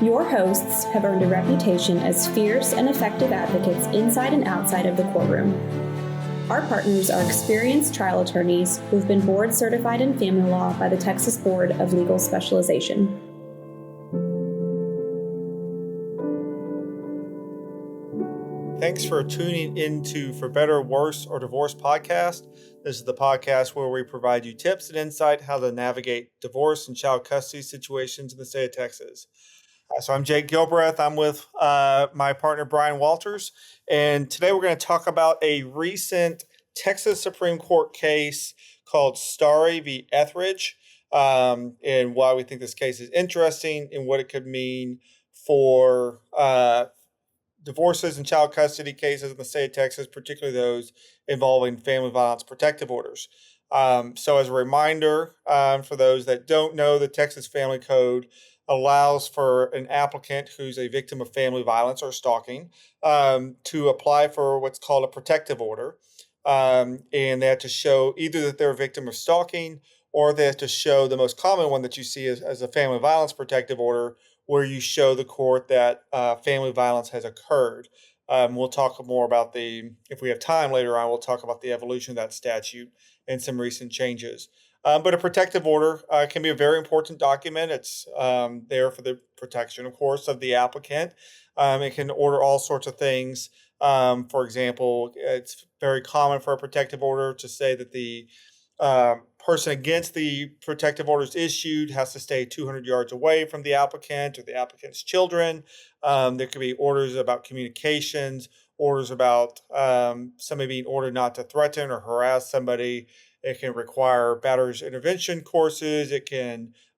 Your hosts have earned a reputation as fierce and effective advocates inside and outside of the courtroom. Our partners are experienced trial attorneys who've been board certified in family law by the Texas Board of Legal Specialization. Thanks for tuning into For Better, Worse, or Divorce podcast. This is the podcast where we provide you tips and insight how to navigate divorce and child custody situations in the state of Texas. So I'm Jake Gilbreath. I'm with my partner, Brian Walters. And today we're going to talk about a recent Texas Supreme Court case called Stary v. Ethridge, and why we think this case is interesting and what it could mean for divorces and child custody cases in the state of Texas, particularly those involving family violence protective orders. So as a reminder, for those that don't know, the Texas Family Code allows for an applicant who's a victim of family violence or stalking to apply for what's called a protective order. And they have to show either that they're a victim of stalking, or they have to show the most common one that you see as a family violence protective order, where you show the court that family violence has occurred. We'll talk more about if we have time later on, we'll talk about the evolution of that statute and some recent changes. But a protective order can be a very important document. It's there for the protection, of course, of the applicant. It can order all sorts of things. For example, it's very common for a protective order to say that the person against the protective order is issued has to stay 200 yards away from the applicant or the applicant's children. There could be orders about communications, orders about somebody being ordered not to threaten or harass somebody. It can require batterers intervention courses. It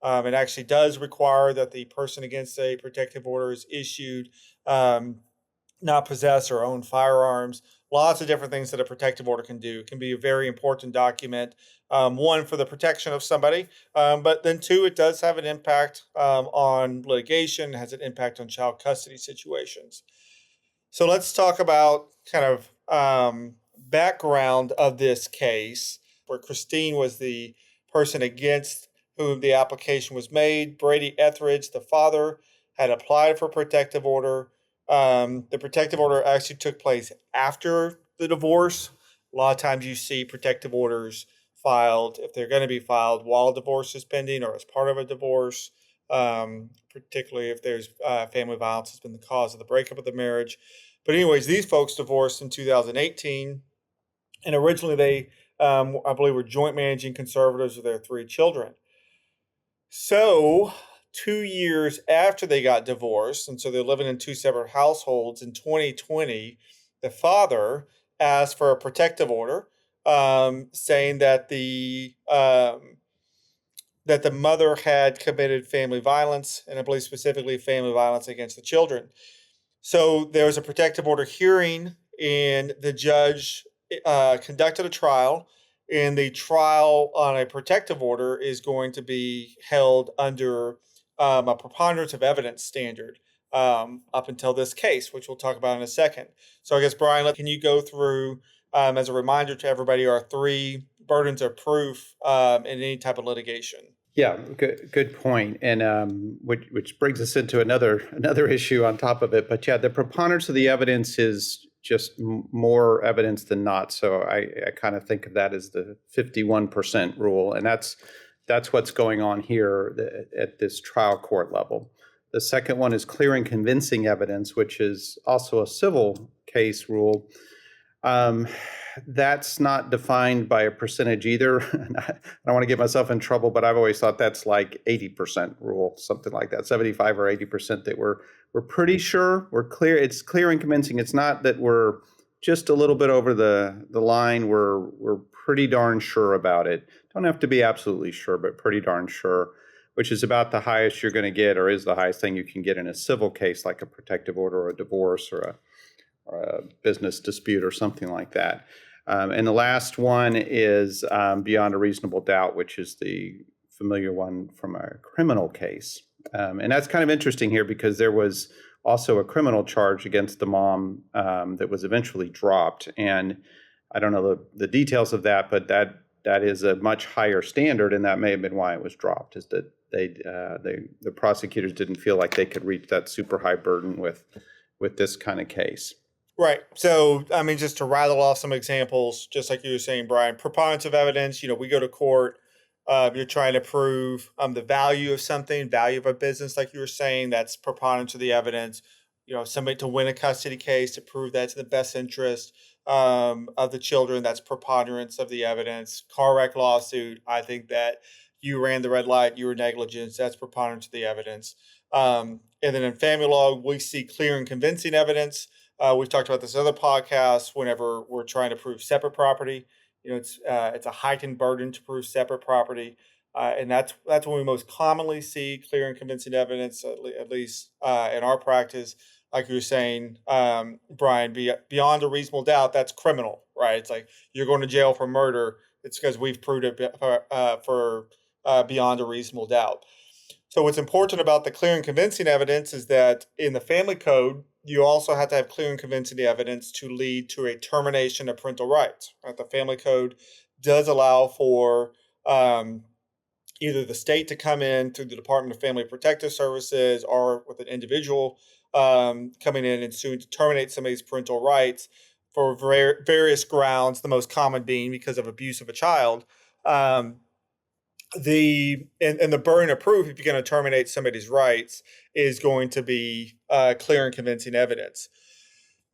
actually does require that the person against a protective order is issued not possess or own firearms. Lots of different things that a protective order can do. It can be a very important document, one, for the protection of somebody, but then two, it does have an impact on litigation, has an impact on child custody situations. So let's talk about kind of background of this case, where Christine was the person against whom the application was made. Brady Ethridge, the father, had applied for a protective order. The protective order actually took place after the divorce. A lot of times you see protective orders filed, if they're going to be filed, while a divorce is pending or as part of a divorce, particularly if there's family violence has been the cause of the breakup of the marriage. But anyways, these folks divorced in 2018, and originally they, I believe, were joint managing conservators of their 3 children. So 2 years after they got divorced, and so they're living in 2 separate households, in 2020, the father asked for a protective order, saying that the mother had committed family violence, and I believe specifically family violence against the children. So there was a protective order hearing, and the judge conducted a trial. And the trial on a protective order is going to be held under a preponderance of evidence standard up until this case, which we'll talk about in a second. So I guess, Brian, can you go through, as a reminder to everybody, our 3 burdens of proof in any type of litigation? Yeah, good point. And which brings us into another issue on top of it. But yeah, the preponderance of the evidence is just more evidence than not. So I kind of think of that as the 51% rule. And that's what's going on here at this trial court level. The second one is clear and convincing evidence, which is also a civil case rule. That's not defined by a percentage either. I don't want to get myself in trouble, but I've always thought that's like 80% rule, something like that, 75 or 80% that we're pretty sure, we're clear. It's clear and convincing. It's not that we're just a little bit over the line. We're pretty darn sure about it. Don't have to be absolutely sure, but pretty darn sure, which is about the highest you're going to get, or is the highest thing you can get in a civil case, like a protective order or a divorce or a business dispute or something like that. And the last one is beyond a reasonable doubt, which is the familiar one from a criminal case. And that's kind of interesting here because there was also a criminal charge against the mom that was eventually dropped. And I don't know the details of that, but that is a much higher standard, and that may have been why it was dropped, is that the prosecutors didn't feel like they could reach that super high burden with this kind of case. Right. So, I mean, just to rattle off some examples, just like you were saying, Brian, preponderance of evidence, we go to court, you're trying to prove the value of something, value of a business, like you were saying, that's preponderance of the evidence. Somebody to win a custody case, to prove that's in the best interest of the children, that's preponderance of the evidence. Car wreck lawsuit, I think that you ran the red light, you were negligent, that's preponderance of the evidence. And then in family law, we see clear and convincing evidence. We've talked about this other podcast. Whenever we're trying to prove separate property, it's a heightened burden to prove separate property, and that's when we most commonly see clear and convincing evidence. At least in our practice, like you were saying, Brian, beyond a reasonable doubt, that's criminal, right? It's like you're going to jail for murder. It's because we've proved it for beyond a reasonable doubt. So what's important about the clear and convincing evidence is that in the family code, you also have to have clear and convincing evidence to lead to a termination of parental rights. Right? The family code does allow for either the state to come in through the Department of Family Protective Services or with an individual coming in and suing to terminate somebody's parental rights for various grounds, the most common being because of abuse of a child. The burden of proof, if you're going to terminate somebody's rights, is going to be clear and convincing evidence.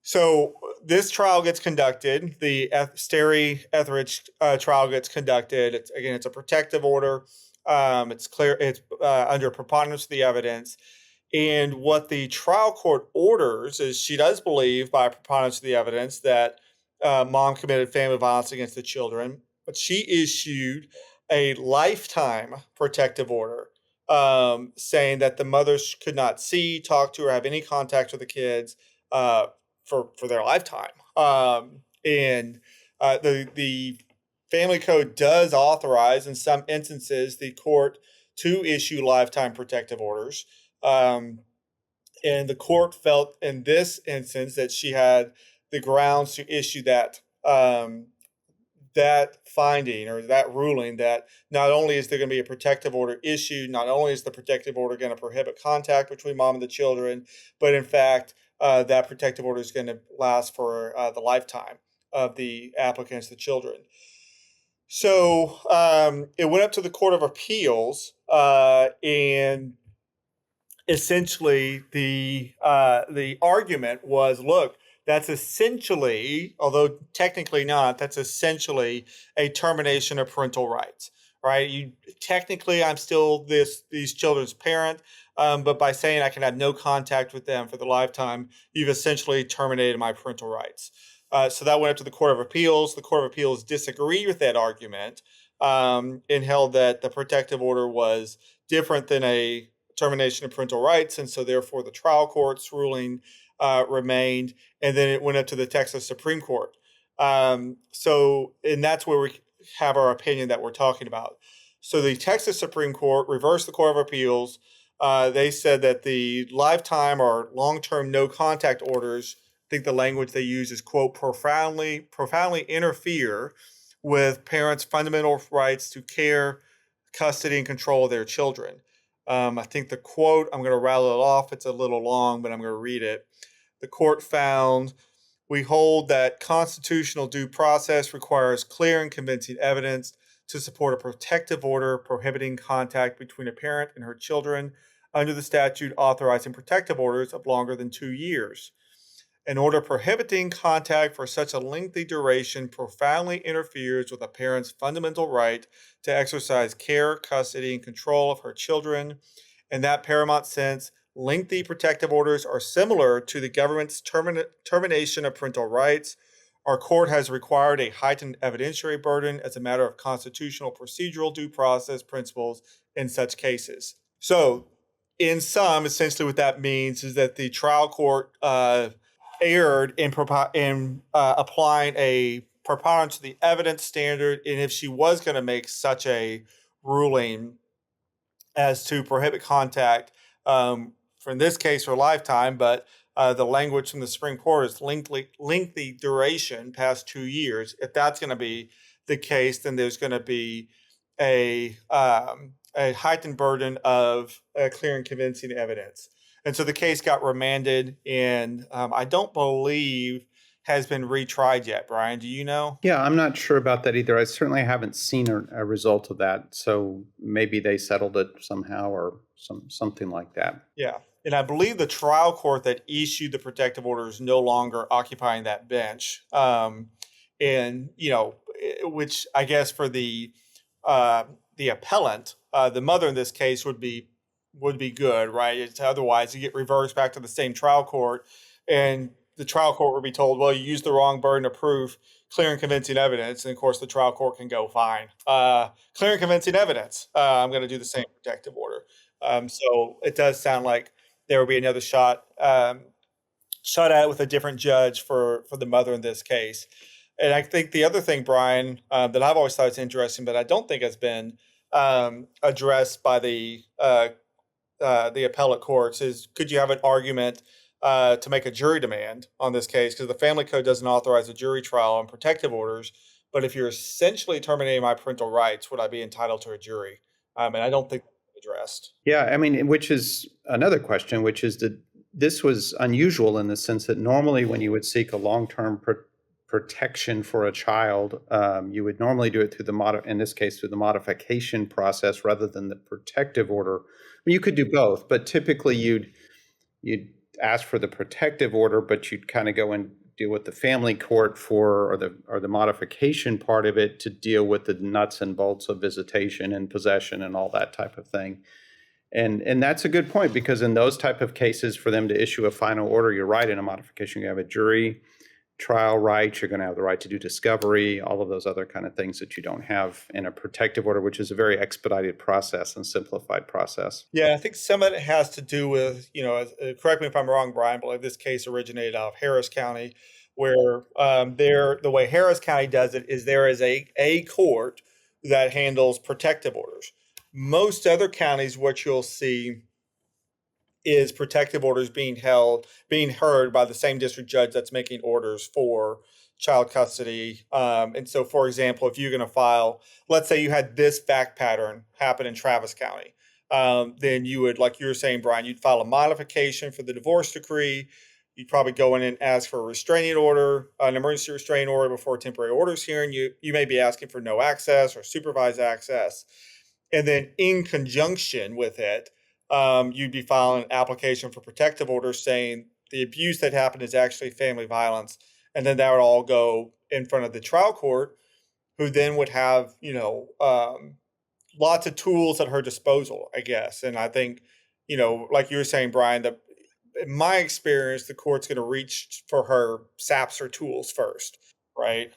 So this trial gets conducted. The Stary Ethridge trial gets conducted. It's a protective order. It's clear. It's under preponderance of the evidence. And what the trial court orders is she does believe by preponderance of the evidence that mom committed family violence against the children, but she issued a lifetime protective order saying that the mothers could not see, talk to, or have any contact with the kids for their lifetime. And the family code does authorize, in some instances, the court to issue lifetime protective orders. And the court felt in this instance that she had the grounds to issue that finding or that ruling, that not only is there going to be a protective order issued, not only is the protective order going to prohibit contact between mom and the children, but in fact, that protective order is going to last for the lifetime of the applicants, the children. So it went up to the Court of Appeals, and essentially the argument was, look, that's essentially, although technically not, that's essentially a termination of parental rights, right? Technically, I'm still these children's parent, but by saying I can have no contact with them for the lifetime, you've essentially terminated my parental rights. So that went up to the Court of Appeals. The Court of Appeals disagreed with that argument and held that the protective order was different than a termination of parental rights, and so therefore the trial court's ruling remained, and then it went up to the Texas Supreme Court. And that's where we have our opinion that we're talking about. So the Texas Supreme Court reversed the Court of Appeals. They said that the lifetime or long-term no contact orders, I think the language they use is, quote, profoundly interfere with parents' fundamental rights to care, custody, and control of their children. I think the quote, I'm going to rattle it off. It's a little long, but I'm going to read it. The court found, we hold that constitutional due process requires clear and convincing evidence to support a protective order prohibiting contact between a parent and her children under the statute authorizing protective orders of longer than 2 years. An order prohibiting contact for such a lengthy duration profoundly interferes with a parent's fundamental right to exercise care, custody, and control of her children. In that paramount sense, lengthy protective orders are similar to the government's termination of parental rights. Our court has required a heightened evidentiary burden as a matter of constitutional procedural due process principles in such cases. So, in sum, essentially what that means is that the trial court erred in applying a preponderance of the evidence standard, and if she was going to make such a ruling as to prohibit contact, for in this case for a lifetime, but the language from the Supreme Court is lengthy duration past 2 years. If that's going to be the case, then there's going to be a a heightened burden of clear and convincing evidence. And so the case got remanded, and I don't believe has been retried yet. Brian, do you know? Yeah, I'm not sure about that either. I certainly haven't seen a result of that. So maybe they settled it somehow or something like that. Yeah. And I believe the trial court that issued the protective order is no longer occupying that bench. And, which I guess for the appellant, the mother in this case would be good, right? It's otherwise you get reversed back to the same trial court, and the trial court would be told, well, you used the wrong burden of proof, clear and convincing evidence, and of course the trial court can go fine. Clear and convincing evidence. I'm going to do the same protective order. So it does sound like there will be another shot at it with a different judge for the mother in this case. And I think the other thing, Brian, that I've always thought is interesting, but I don't think has been addressed by the appellate courts is, could you have an argument to make a jury demand on this case? Because the family code doesn't authorize a jury trial on protective orders. But if you're essentially terminating my parental rights, would I be entitled to a jury? And I don't think that's addressed. Yeah, I mean, which is another question, which is that this was unusual in the sense that normally when you would seek a long-term protection for a child, you would normally do it through in this case, through the modification process rather than the protective order. I mean, you could do both, but typically you'd ask for the protective order, but you'd kind of go and deal with the family court or the modification part of it to deal with the nuts and bolts of visitation and possession and all that type of thing. And that's a good point, because in those type of cases, for them to issue a final order, you're right, in a modification, you have a jury trial rights, you're going to have the right to do discovery, all of those other kind of things that you don't have in a protective order, which is a very expedited process and simplified process. Yeah, I think some of it has to do with, correct me if I'm wrong, Brian, but this case originated out of Harris County, where the way Harris County does it is there is a court that handles protective orders. Most other counties, what you'll see is protective orders being heard by the same district judge that's making orders for child custody. And so, for example, if you're going to file, let's say you had this fact pattern happen in Travis County, then you would, like you were saying, Brian, you'd file a modification for the divorce decree. You'd probably go in and ask for a restraining order, an emergency restraining order before a temporary orders hearing. You may be asking for no access or supervised access. And then in conjunction with it, you'd be filing an application for protective orders saying the abuse that happened is actually family violence. And then that would all go in front of the trial court, who then would have, lots of tools at her disposal, I guess. And I think, like you were saying, Brian, in my experience, the court's going to reach for her SAPs or tools first, right?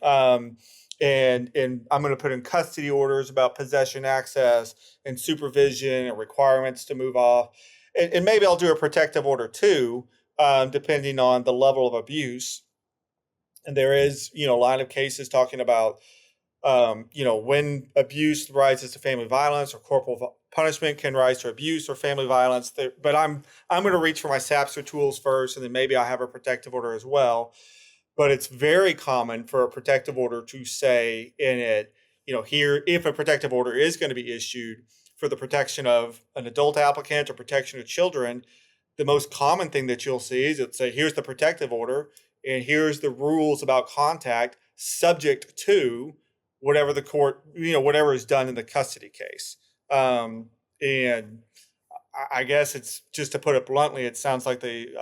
And I'm going to put in custody orders about possession, access, and supervision and requirements to move off. And maybe I'll do a protective order too, depending on the level of abuse. And there is, a line of cases talking about, when abuse rises to family violence or corporal punishment can rise to abuse or family violence. But I'm going to reach for my SAPs or tools first, and then maybe I'll have a protective order as well. But it's very common for a protective order to say in it, here, if a protective order is going to be issued for the protection of an adult applicant or protection of children, the most common thing that you'll see is it'll say, here's the protective order, and here's the rules about contact subject to whatever the court, whatever is done in the custody case. And I guess it's, just to put it bluntly, it sounds like it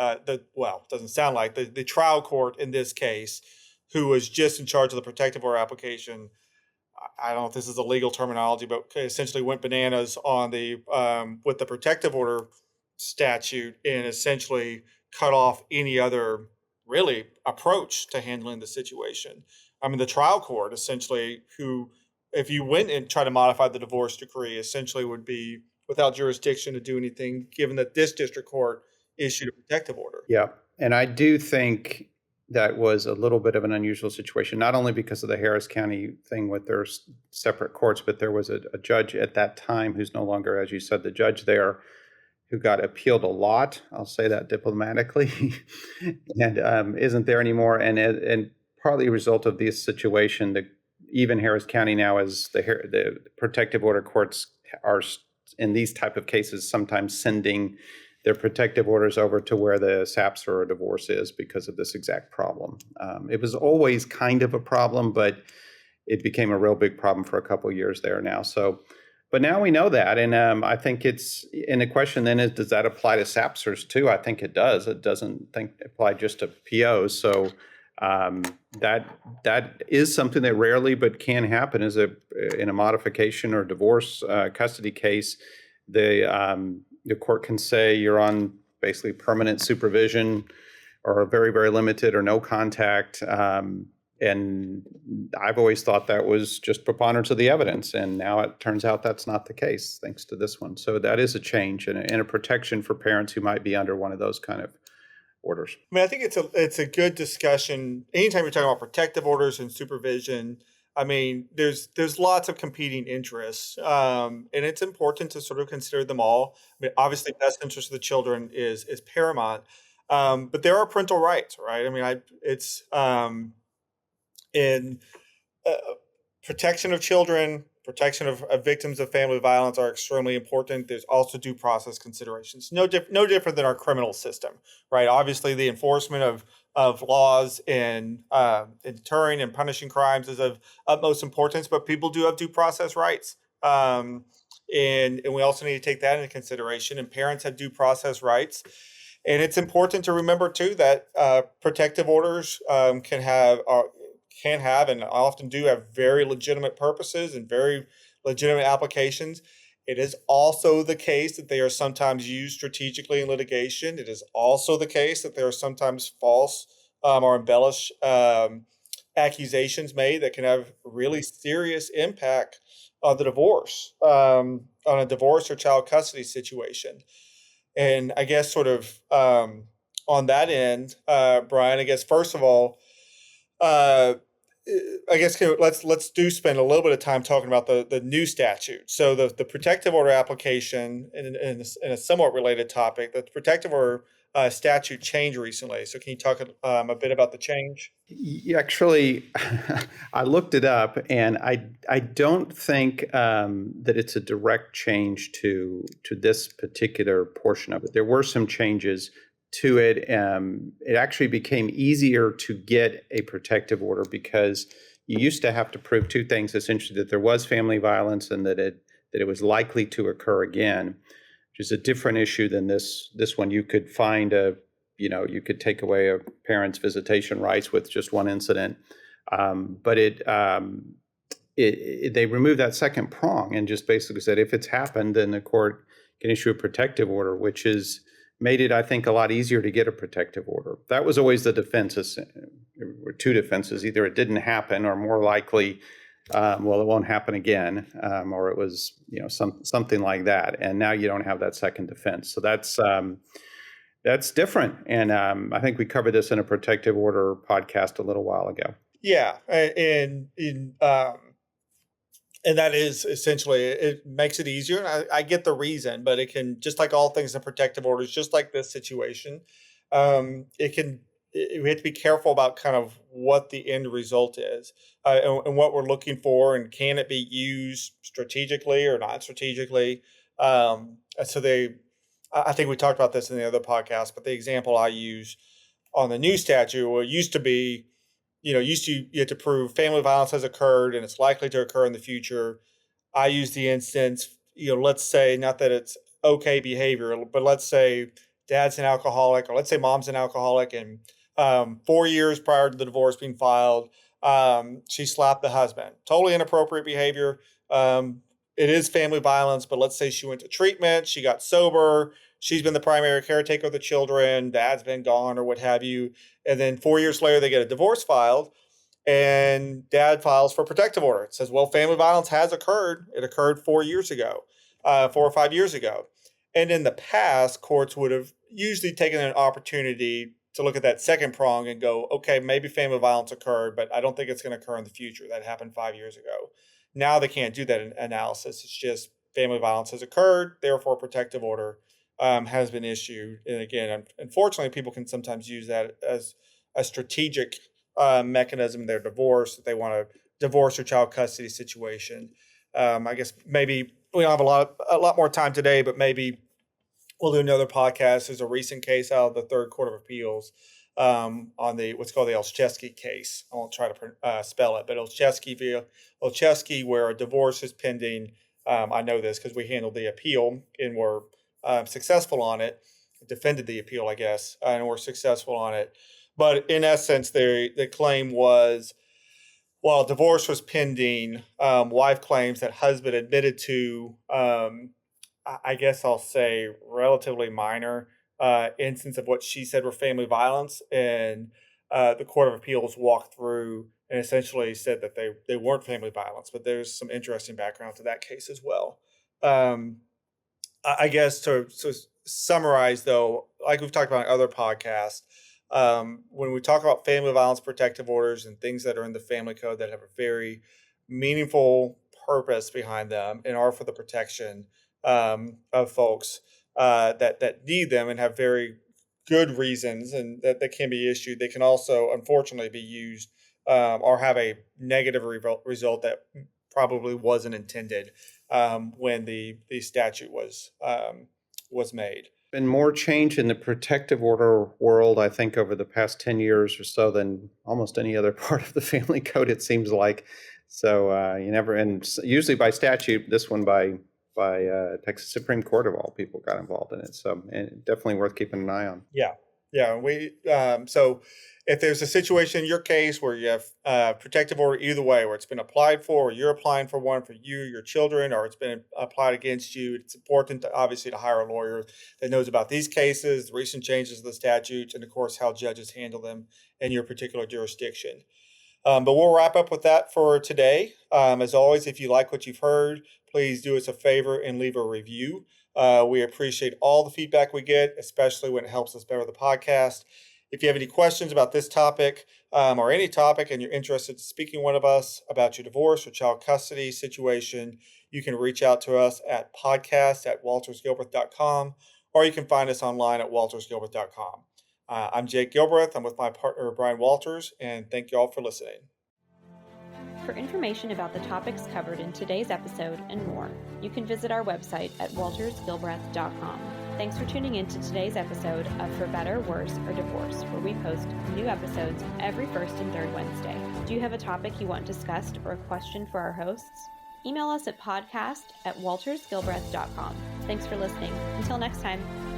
doesn't sound like the trial court in this case, who was just in charge of the protective order application. I don't know if this is a legal terminology, but essentially went bananas on with the protective order statute and essentially cut off any other really approach to handling the situation. I mean, the trial court essentially, who, if you went and tried to modify the divorce decree, essentially would be without jurisdiction to do anything, given that this district court issued a protective order. Yeah. And I do think that was a little bit of an unusual situation, not only because of the Harris County thing with their separate courts, but there was a judge at that time who's no longer, as you said, the judge there, who got appealed a lot. I'll say that diplomatically, and isn't there anymore. And partly a result of this situation, even Harris County now, as the protective order courts are in these type of cases, sometimes sending their protective orders over to where the SAPS or a divorce is because of this exact problem. It was always kind of a problem, but it became a real big problem for a couple of years there now. So, but now we know that, and I think it's, and the question then is, does that apply to SAPSers too? I think it does. It doesn't apply just to POs. So that is something that rarely but can happen is in a modification or divorce custody case. The court can say you're on basically permanent supervision or very, very limited or no contact. And I've always thought that was just preponderance of the evidence. And now it turns out that's not the case, thanks to this one. So that is a change and a protection for parents who might be under one of those kind of orders. I mean, I think it's a good discussion. Anytime you're talking about protective orders and supervision, I mean, there's lots of competing interests, and it's important to sort of consider them all. I mean, obviously, best interest of the children is paramount, but there are parental rights, right? I mean, it's in protection of children, protection of victims of family violence are extremely important. There's also due process considerations, no different than our criminal system, right? Obviously, the enforcement of laws in deterring and punishing crimes is of utmost importance, but people do have due process rights. And we also need to take that into consideration, and parents have due process rights. And it's important to remember, too, that protective orders can have and often do have very legitimate purposes and very legitimate applications. It is also the case that they are sometimes used strategically in litigation. It is also the case that there are sometimes false or embellished accusations made that can have really serious impact on the divorce, on a divorce or child custody situation. And I guess sort of on that end, Brian, I guess first of all, I guess let's spend a little bit of time talking about the new statute. So the protective order application in a somewhat related topic, the protective order statute changed recently. So can you talk a bit about the change? Actually, I looked it up, and I don't think that it's a direct change to this particular portion of it. There were some changes to it. It actually became easier to get a protective order because you used to have to prove two things, essentially, that there was family violence and that it was likely to occur again, which is a different issue than this one. You could find you could take away a parent's visitation rights with just one incident. But they removed that second prong and just basically said if it's happened, then the court can issue a protective order, which is made it, I think, a lot easier to get a protective order. That was always the defense. There were two defenses. Either it didn't happen or more likely, it won't happen again, or it was something like that. And now you don't have that second defense. So that's different. And I think we covered this in a protective order podcast a little while ago. Yeah. And that is essentially, it makes it easier. And I get the reason, but it can, just like all things in protective orders, just like this situation, we have to be careful about kind of what the end result is and what we're looking for, and can it be used strategically or not strategically. I think we talked about this in the other podcast, but the example I use on the new statute, well, it used to be, you had to prove family violence has occurred and it's likely to occur in the future. I use the instance, let's say, not that it's okay behavior, but let's say dad's an alcoholic, or let's say mom's an alcoholic, and 4 years prior to the divorce being filed, she slapped the husband. Totally inappropriate behavior. It is family violence, but let's say she went to treatment, she got sober, she's been the primary caretaker of the children, dad's been gone or what have you. And then 4 years later, they get a divorce filed, and dad files for a protective order. It says, well, family violence has occurred. It occurred 4 years ago, 4 or 5 years ago. And in the past, courts would have usually taken an opportunity to look at that second prong and go, okay, maybe family violence occurred, but I don't think it's going to occur in the future. That happened 5 years ago. Now they can't do that analysis. It's just family violence has occurred, therefore a protective order has been issued. And again, unfortunately, people can sometimes use that as a strategic mechanism in their divorce, that they want to divorce or child custody situation. I guess maybe we don't have a lot more time today, but maybe we'll do another podcast. There's a recent case out of the Third Court of Appeals on the what's called the Olszewski case. I won't try to spell it, but Olszewski, where a divorce is pending. I know this because we handled the appeal and were successful on it. Defended the appeal, I guess, and were successful on it. But in essence, the claim was, while divorce was pending, wife claims that husband admitted to, I guess I'll say, relatively minor instance of what she said were family violence. And the Court of Appeals walked through and essentially said that they weren't family violence. But there's some interesting background to that case as well. I guess to summarize, though, like we've talked about in other podcasts, when we talk about family violence protective orders and things that are in the family code that have a very meaningful purpose behind them and are for the protection of folks that need them and have very good reasons and that can be issued, they can also unfortunately be used or have a negative result that probably wasn't intended when the statute was made. Been more change in the protective order world, I think, over the past 10 years or so than almost any other part of the family code, it seems like. So and usually by statute, this one by Texas Supreme Court of all people got involved in it. So and definitely worth keeping an eye on. Yeah. We so if there's a situation in your case where you have protective order either way, where it's been applied for, or you're applying for one for you, your children, or it's been applied against you, it's important to obviously to hire a lawyer that knows about these cases, the recent changes to the statutes, and of course how judges handle them in your particular jurisdiction. But we'll wrap up with that for today. As always, if you like what you've heard, please do us a favor and leave a review. We appreciate all the feedback we get, especially when it helps us better the podcast. If you have any questions about this topic or any topic and you're interested in speaking to one of us about your divorce or child custody situation, you can reach out to us at podcast@waltersgilbreath.com, or you can find us online at waltersgilbreath.com. I'm Jake Gilbreath. I'm with my partner, Brian Walters, and thank you all for listening. For information about the topics covered in today's episode and more, you can visit our website at waltersgilbreath.com. Thanks for tuning in to today's episode of For Better, Worse, or Divorce, where we post new episodes every first and third Wednesday. Do you have a topic you want discussed or a question for our hosts? Email us at podcast@waltersgilbreath.com. Thanks for listening. Until next time.